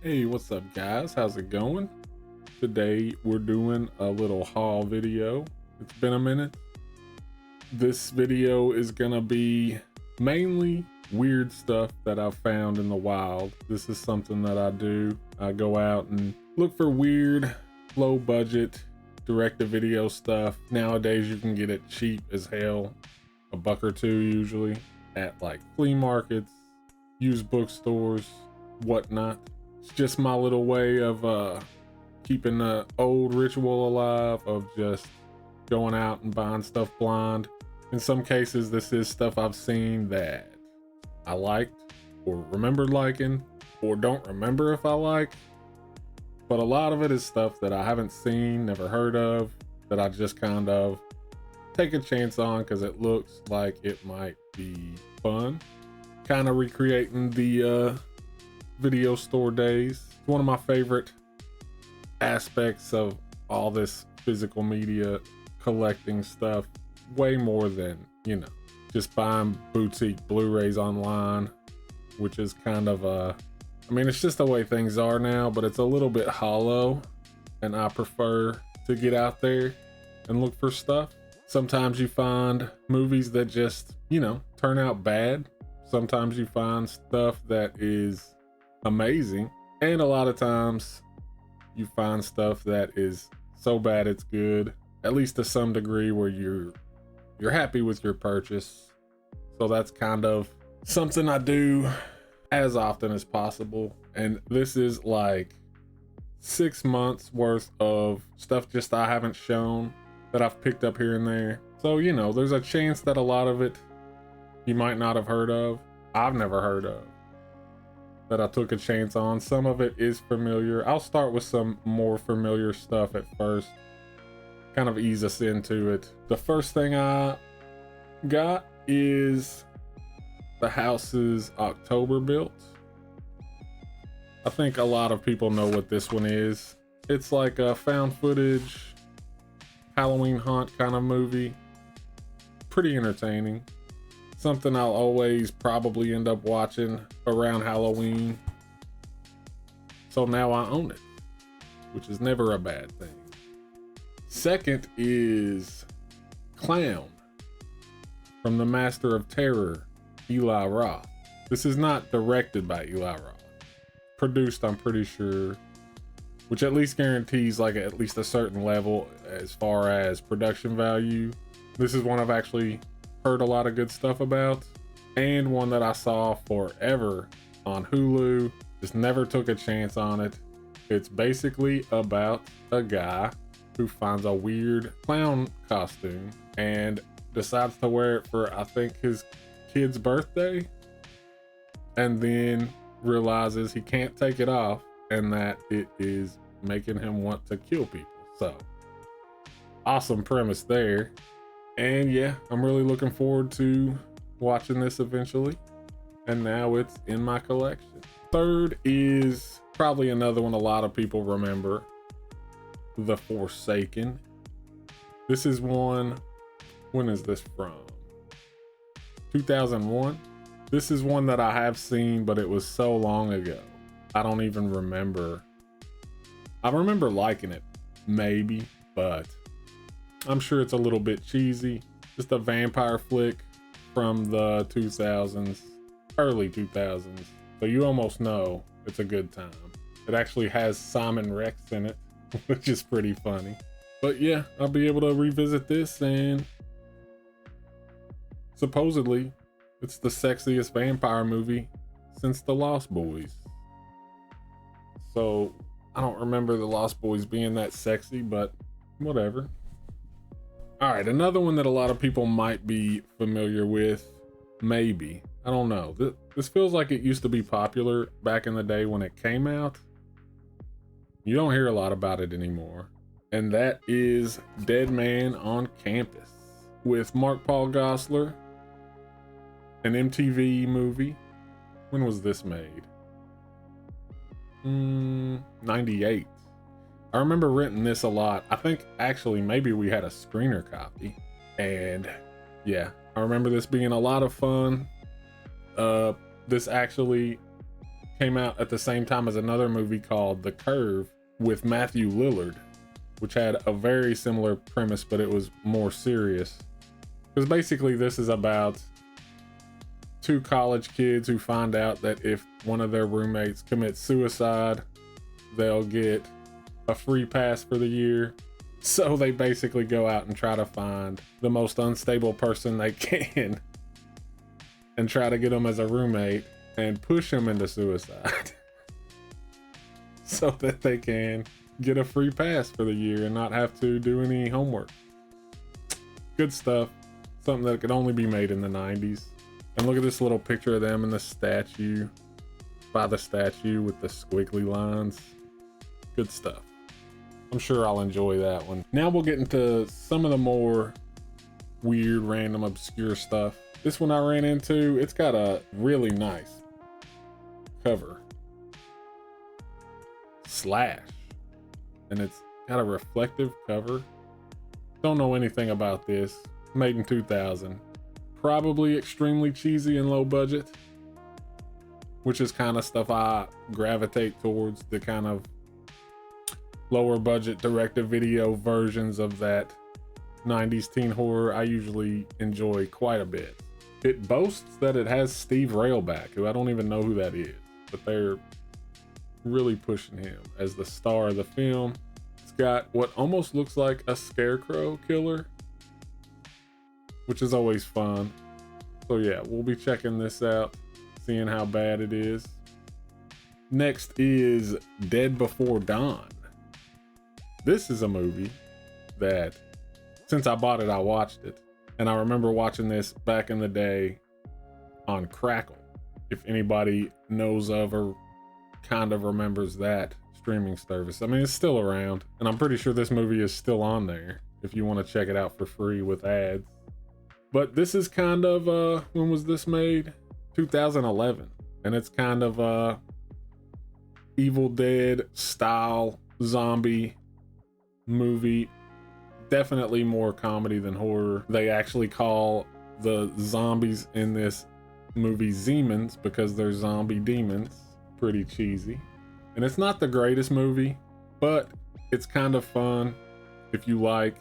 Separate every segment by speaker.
Speaker 1: Hey, what's up guys? How's it going? Today we're doing a little haul video. It's been a minute. This video is gonna be mainly weird stuff that I've found in the wild. This is something that I do. I go out and look for weird, low budget, direct-to-video stuff. Nowadays you can get it cheap as hell, $1 or $2 usually, at like flea markets, used bookstores, whatnot. It's just my little way of keeping the old ritual alive of just going out and buying stuff blind. In some cases, this is stuff I've seen that I liked or remembered liking or don't remember if I like. But a lot of it is stuff that I haven't seen, never heard of, that I just kind of take a chance on because it looks like it might be fun. Kind of recreating the video store days. It's one of my favorite aspects of all this physical media collecting stuff, way more than, just buying boutique Blu-rays online, which is kind of it's just the way things are now, but it's a little bit hollow, and I prefer to get out there and look for stuff. Sometimes you find movies that just, turn out bad. Sometimes you find stuff that is amazing, and a lot of times you find stuff that is so bad it's good, at least to some degree, where you're happy with your purchase. So that's kind of something I do as often as possible, and this is like 6 months worth of stuff just I haven't shown that I've picked up here and there. So there's a chance that a lot of it you might not have heard of, I've never heard of, that I took a chance on. Some of it is familiar. I'll start with some more familiar stuff at first, kind of ease us into it. The first thing I got is the house's October built. I think a lot of people know what this one is. It's like a found footage Halloween hunt kind of movie. Pretty entertaining. Something I'll always probably end up watching around Halloween. So now I own it, which is never a bad thing. Second is Clown from the Master of Terror, Eli Roth. This is not directed by Eli Roth. Produced, I'm pretty sure, which at least guarantees like at least a certain level as far as production value. This is one I've actually heard a lot of good stuff about, and one that I saw forever on Hulu, just never took a chance on it. It's basically about a guy who finds a weird clown costume and decides to wear it for, I think, his kid's birthday, and then realizes he can't take it off and that it is making him want to kill people. So awesome premise there. And yeah, I'm really looking forward to watching this eventually. And now it's in my collection. Third is probably another one a lot of people remember, The Forsaken. This is one, when is this from? 2001. This is one that I have seen, but it was so long ago, I don't even remember. I remember liking it, maybe, but I'm sure it's a little bit cheesy. Just a vampire flick from the 2000s, early 2000s. So you almost know it's a good time. It actually has Simon Rex in it, which is pretty funny. But yeah, I'll be able to revisit this, and supposedly it's the sexiest vampire movie since The Lost Boys. So I don't remember The Lost Boys being that sexy, but whatever. All right, another one that a lot of people might be familiar with, maybe. I don't know. This feels like it used to be popular back in the day when it came out. You don't hear a lot about it anymore. And that is Dead Man on Campus with Mark Paul Gosselaar, an MTV movie. When was this made? 98. I remember renting this a lot. I think actually maybe we had a screener copy, and yeah, I remember this being a lot of fun. This actually came out at the same time as another movie called The Curve with Matthew Lillard, which had a very similar premise, but it was more serious. Because basically this is about two college kids who find out that if one of their roommates commits suicide, they'll get a free pass for the year. So they basically go out and try to find the most unstable person they can and try to get them as a roommate and push him into suicide so that they can get a free pass for the year and not have to do any homework. Good stuff. Something that could only be made in the 90s. And look at this little picture of them in the statue, by the statue with the squiggly lines. Good stuff. I'm sure I'll enjoy that one. Now we'll get into some of the more weird, random, obscure stuff. This one I ran into, it's got a really nice cover. Slash. And it's got a reflective cover. Don't know anything about this. Made in 2000. Probably extremely cheesy and low budget, which is kind of stuff I gravitate towards, the kind of lower budget direct-to-video versions of that 90s teen horror I usually enjoy quite a bit. It boasts that it has Steve Railback, who I don't even know who that is, but they're really pushing him as the star of the film. It's got what almost looks like a scarecrow killer, which is always fun. So yeah, we'll be checking this out, seeing how bad it is. Next is Dead Before Dawn. This is a movie that, since I bought it, I watched it. And I remember watching this back in the day on Crackle. If anybody knows of or kind of remembers that streaming service. I mean, it's still around. And I'm pretty sure this movie is still on there if you want to check it out for free with ads. But this is kind of, when was this made? 2011. And it's kind of Evil Dead style zombie movie. Definitely more comedy than horror. They actually call the zombies in this movie Zemans because they're zombie demons. Pretty cheesy. And it's not the greatest movie, but it's kind of fun if you like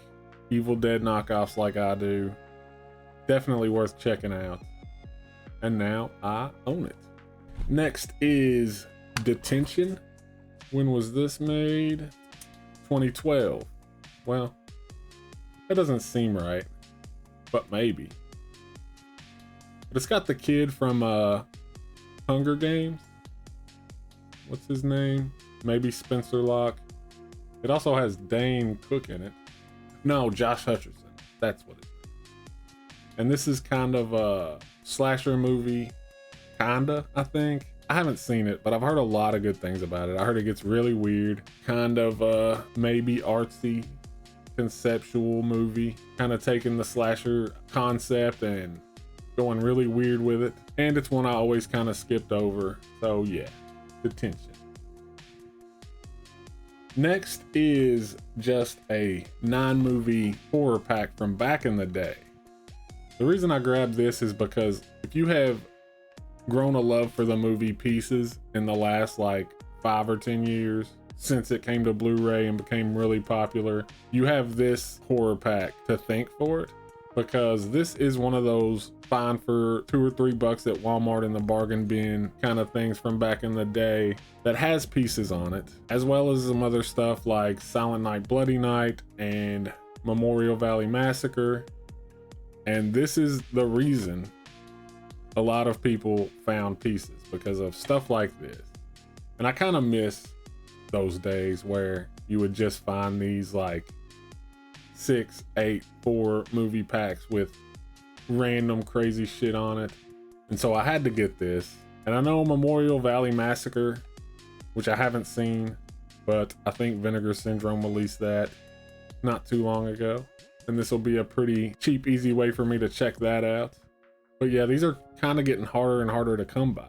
Speaker 1: Evil Dead knockoffs like I do. Definitely worth checking out. And now I own it. Next is Detention. When was this made? 2012. Well, that doesn't seem right, but maybe. But it's got the kid from Hunger Games. What's his name? Maybe Spencer Locke. It also has Dane Cook in it. No, Josh Hutcherson. That's what it is. And this is kind of a slasher movie. Kinda, I think. I haven't seen it, but I've heard a lot of good things about it. I heard it gets really weird. Kind of maybe artsy, conceptual movie. Kind of taking the slasher concept and going really weird with it. And it's one I always kind of skipped over. So yeah, Detention. Next is just a 9-movie horror pack from back in the day. The reason I grabbed this is because if you have grown a love for the movie Pieces in the last like 5 or 10 years since it came to Blu-ray and became really popular, you have this horror pack to thank for it, because this is one of those find for $2 or $3 at Walmart in the bargain bin kind of things from back in the day that has Pieces on it, as well as some other stuff like Silent Night, Bloody Night and Memorial Valley Massacre. And this is the reason a lot of people found Pieces, because of stuff like this. And I kind of miss those days where you would just find these like 6, 8, 4 movie packs with random crazy shit on it. And so I had to get this. And I know Memorial Valley Massacre, which I haven't seen, but I think Vinegar Syndrome released that not too long ago. And this will be a pretty cheap, easy way for me to check that out. But yeah, these are kind of getting harder and harder to come by,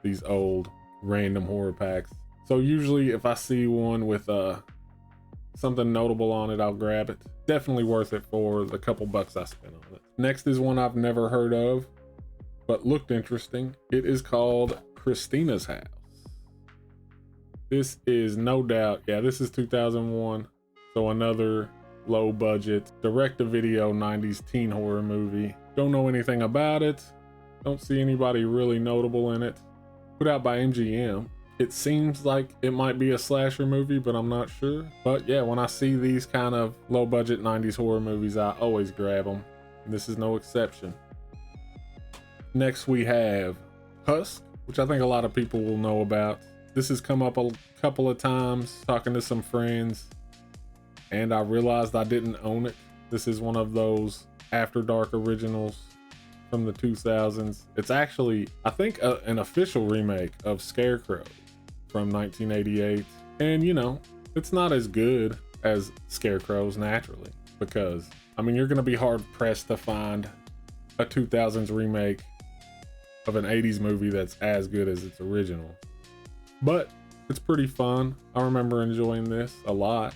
Speaker 1: these old random horror packs. So usually if I see one with something notable on it, I'll grab it. Definitely worth it for the couple bucks I spent on it. Next is one I've never heard of, but looked interesting. It is called Christina's House. This is no doubt, yeah, this is 2001. So another low budget direct-to-video 90s teen horror movie. Don't know anything about it. Don't see anybody really notable in it. Put out by MGM. It seems like it might be a slasher movie, but I'm not sure. But yeah, when I see these kind of low budget 90s horror movies, I always grab them. And this is no exception. Next we have Husk, which I think a lot of people will know about. This has come up a couple of times talking to some friends, and I realized I didn't own it. This is one of those After Dark originals from the 2000s. It's actually, I think, an official remake of Scarecrow from 1988. And you know, it's not as good as Scarecrow's naturally, because I mean, you're gonna be hard pressed to find a 2000s remake of an 80s movie that's as good as its original. But it's pretty fun. I remember enjoying this a lot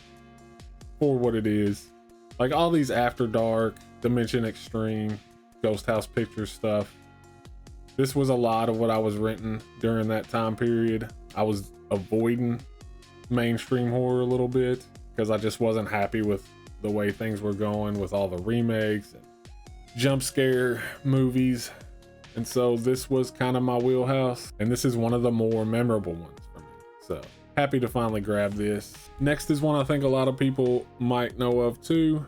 Speaker 1: for what it is. Like all these After Dark, Dimension Extreme, Ghost House Pictures stuff. This was a lot of what I was renting during that time period. I was avoiding mainstream horror a little bit because I just wasn't happy with the way things were going with all the remakes and jump scare movies. And so this was kind of my wheelhouse, and this is one of the more memorable ones for me. So happy to finally grab this. Next is one I think a lot of people might know of too.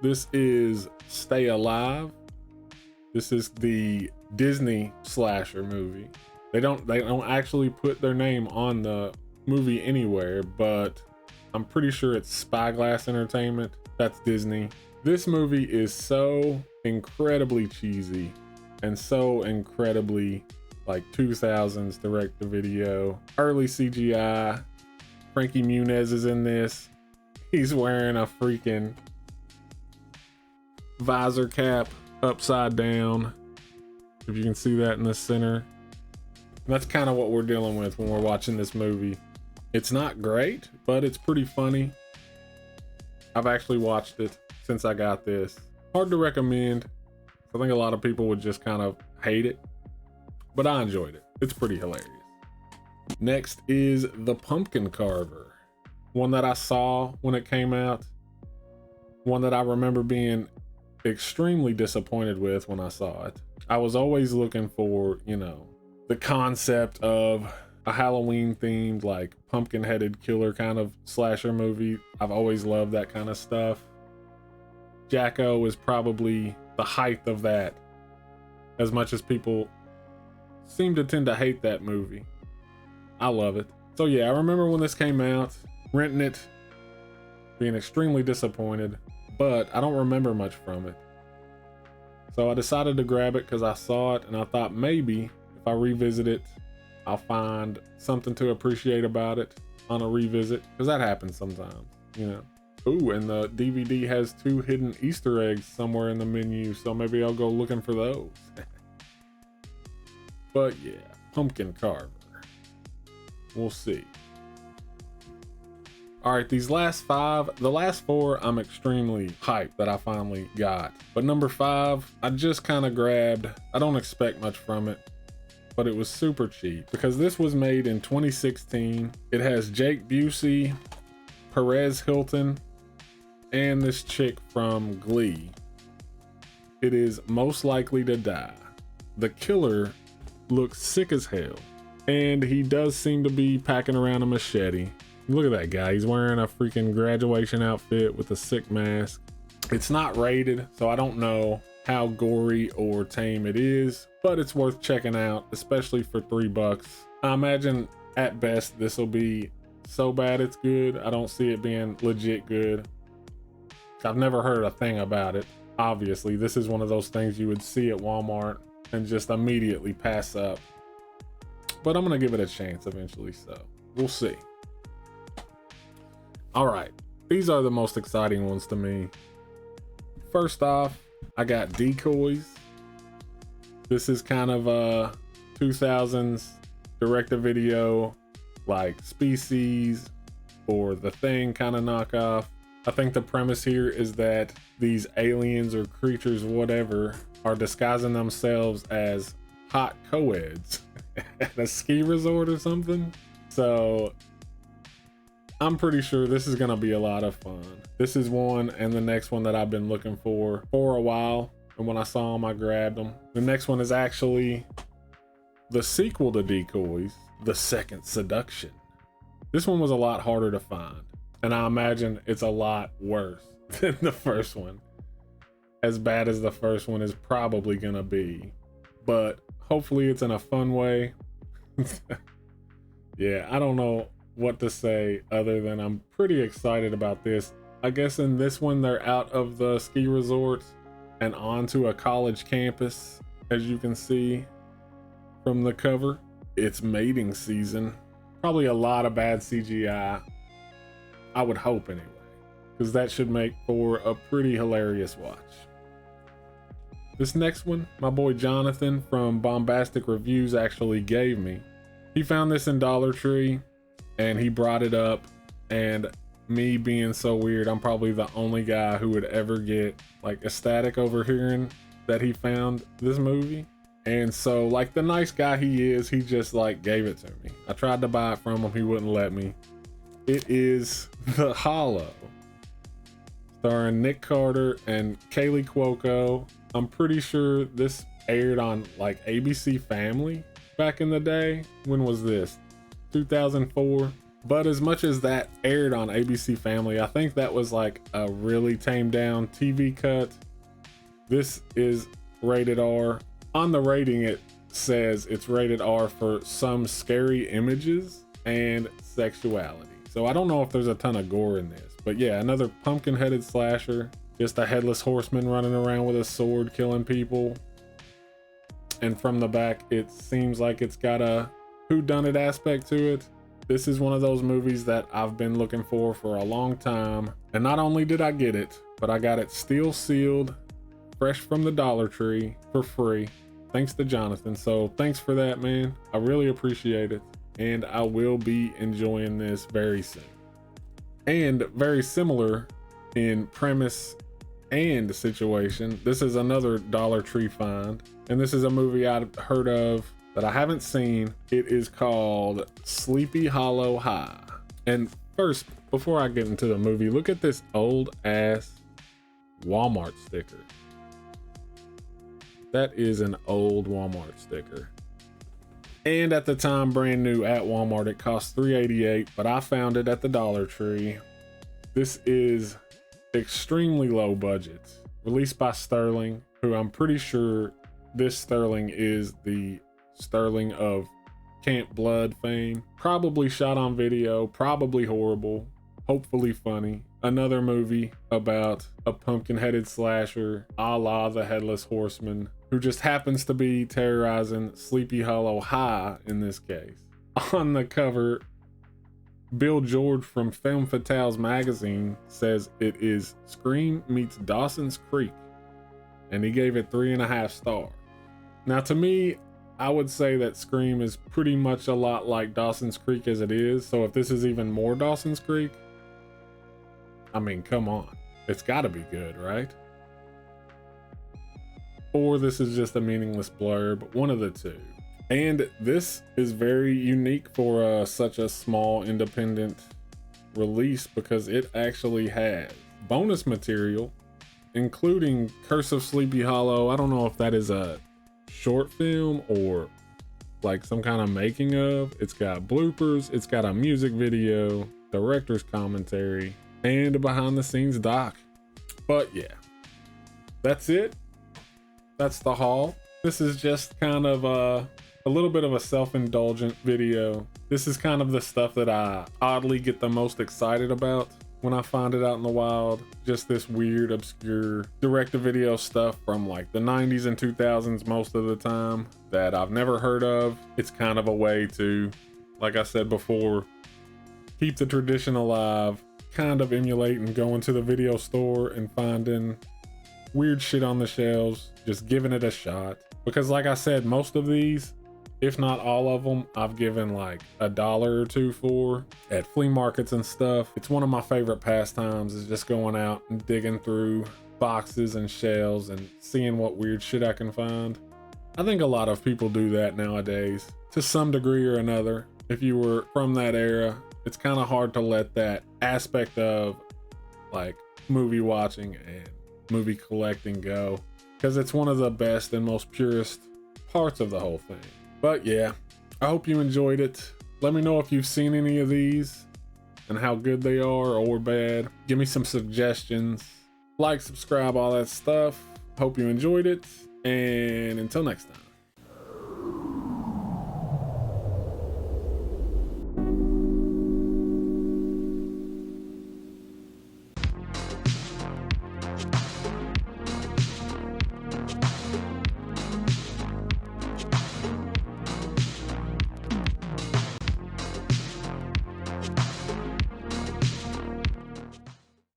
Speaker 1: This is Stay Alive. This is the Disney slasher movie. They don't actually put their name on the movie anywhere, but I'm pretty sure it's Spyglass Entertainment. That's Disney. This movie is so incredibly cheesy and so incredibly like 2000s direct to video, early CGI. Frankie Muniz is in this. He's wearing a freaking visor cap upside down, if you can see that in the center. And that's kind of what we're dealing with when we're watching this movie. It's not great, but it's pretty funny. I've actually watched it since I got this. Hard to recommend. I think a lot of people would just kind of hate it, but I enjoyed it. It's pretty hilarious. Next is The Pumpkin Carver, one that I saw when it came out, one that I remember being extremely disappointed with when I saw it. I was always looking for, you know, the concept of a Halloween themed, like pumpkin headed killer kind of slasher movie. I've always loved that kind of stuff. Jacko is probably the height of that, as much as people seem to tend to hate that movie. I love it. So yeah, I remember when this came out, renting it, being extremely disappointed, but I don't remember much from it. So I decided to grab it because I saw it and I thought maybe if I revisit it, I'll find something to appreciate about it on a revisit, because that happens sometimes, you know. Ooh, and the DVD has 2 hidden Easter eggs somewhere in the menu, so maybe I'll go looking for those. But yeah, Pumpkin Carver. We'll see. All right, these last 5, the last 4, I'm extremely hyped that I finally got. But number 5, I just kind of grabbed. I don't expect much from it, but it was super cheap because this was made in 2016. It has Jake Busey, Perez Hilton, and this chick from Glee. It is Most Likely to Die. The killer looks sick as hell, and he does seem to be packing around a machete. Look at that guy. He's wearing a freaking graduation outfit with a sick mask. It's not rated, so I don't know how gory or tame it is, but it's worth checking out, especially for $3. I imagine at best this will be so bad it's good. I don't see it being legit good. I've never heard a thing about it. Obviously, this is one of those things you would see at Walmart and just immediately pass up. But I'm gonna give it a chance eventually, so we'll see. All right, these are the most exciting ones to me. First off, I got Decoys. This is kind of a 2000s direct-to-video, like Species or The Thing kind of knockoff. I think the premise here is that these aliens or creatures, whatever, are disguising themselves as hot co-eds at a ski resort or something. So I'm pretty sure this is gonna be a lot of fun. This is one and the next one that I've been looking for a while. And when I saw them, I grabbed them. The next one is actually the sequel to Decoys, The Second Seduction. This one was a lot harder to find. And I imagine it's a lot worse than the first one. As bad as the first one is probably gonna be. But hopefully it's in a fun way. Yeah, I don't know what to say other than I'm pretty excited about this. I guess in this one, they're out of the ski resort and onto a college campus, as you can see from the cover. It's mating season. Probably a lot of bad CGI. I would hope anyway, because that should make for a pretty hilarious watch. This next one, my boy Jonathan from Bombastic Reviews actually gave me. He found this in Dollar Tree and he brought it up, and me being so weird, I'm probably the only guy who would ever get like ecstatic over hearing that he found this movie. And so, like the nice guy he is, he just like gave it to me. I tried to buy it from him, he wouldn't let me. It is The Hollow, starring Nick Carter and Kaylee Cuoco. I'm pretty sure this aired on like ABC Family back in the day. When was this? 2004. But as much as that aired on ABC Family, I think that was like a really tamed down TV cut. This is rated R. On the rating, it says it's rated R for some scary images and sexuality. So I don't know if there's a ton of gore in this, but yeah, another pumpkin-headed slasher. Just a headless horseman running around with a sword killing people. And from the back, it seems like it's got a whodunit aspect to it. This is one of those movies that I've been looking for a long time. And not only did I get it, but I got it steel sealed, fresh from the Dollar Tree for free. Thanks to Jonathan. So thanks for that, man. I really appreciate it. And I will be enjoying this very soon. And very similar in premise and situation, this is another Dollar Tree find, and this is a movie I've heard of that I haven't seen. It is called Sleepy Hollow High. And first, before I get into the movie, look at this old ass Walmart sticker. That is an old Walmart sticker. And at the time, brand new at Walmart, it cost $3.88, but I found it at the Dollar Tree. This is extremely low budget, released by Sterling, who I'm pretty sure this Sterling is the Sterling of Camp Blood fame. Probably shot on video, probably horrible, hopefully funny. Another movie about a pumpkin-headed slasher, a la the Headless Horseman, who just happens to be terrorizing Sleepy Hollow High in this case. On the cover, Bill George from Femme Fatales magazine says it is Scream meets Dawson's Creek, and he gave it 3.5 stars. Now to me, I would say that Scream is pretty much a lot like Dawson's Creek as it is, so if this is even more Dawson's Creek, I mean, come on. It's gotta be good, right? Or this is just a meaningless blurb, one of the two. And this is very unique for such a small independent release, because it actually has bonus material, including Curse of Sleepy Hollow. I don't know if that is a short film or like some kind of making of. It's got bloopers, it's got a music video, director's commentary, and a behind the scenes doc. But yeah, that's it. That's the haul. This is just kind of a little bit of a self-indulgent video. This is kind of the stuff that I oddly get the most excited about when I find it out in the wild. Just this weird, obscure direct-to-video stuff from like the 90s and 2000s most of the time that I've never heard of. It's kind of a way to, like I said before, keep the tradition alive, kind of emulating going to the video store and finding weird shit on the shelves, just giving it a shot. Because like I said, most of these, if not all of them, I've given like $1 or $2 for at flea markets and stuff. It's one of my favorite pastimes, is just going out and digging through boxes and shelves and seeing what weird shit I can find. I think a lot of people do that nowadays to some degree or another. If you were from that era, it's kind of hard to let that aspect of like movie watching and movie collecting go, because it's one of the best and most purest parts of the whole thing. But yeah, I hope you enjoyed it. Let me know if you've seen any of these and how good they are or bad. Give me some suggestions. Like, subscribe, all that stuff. Hope you enjoyed it, and until next time.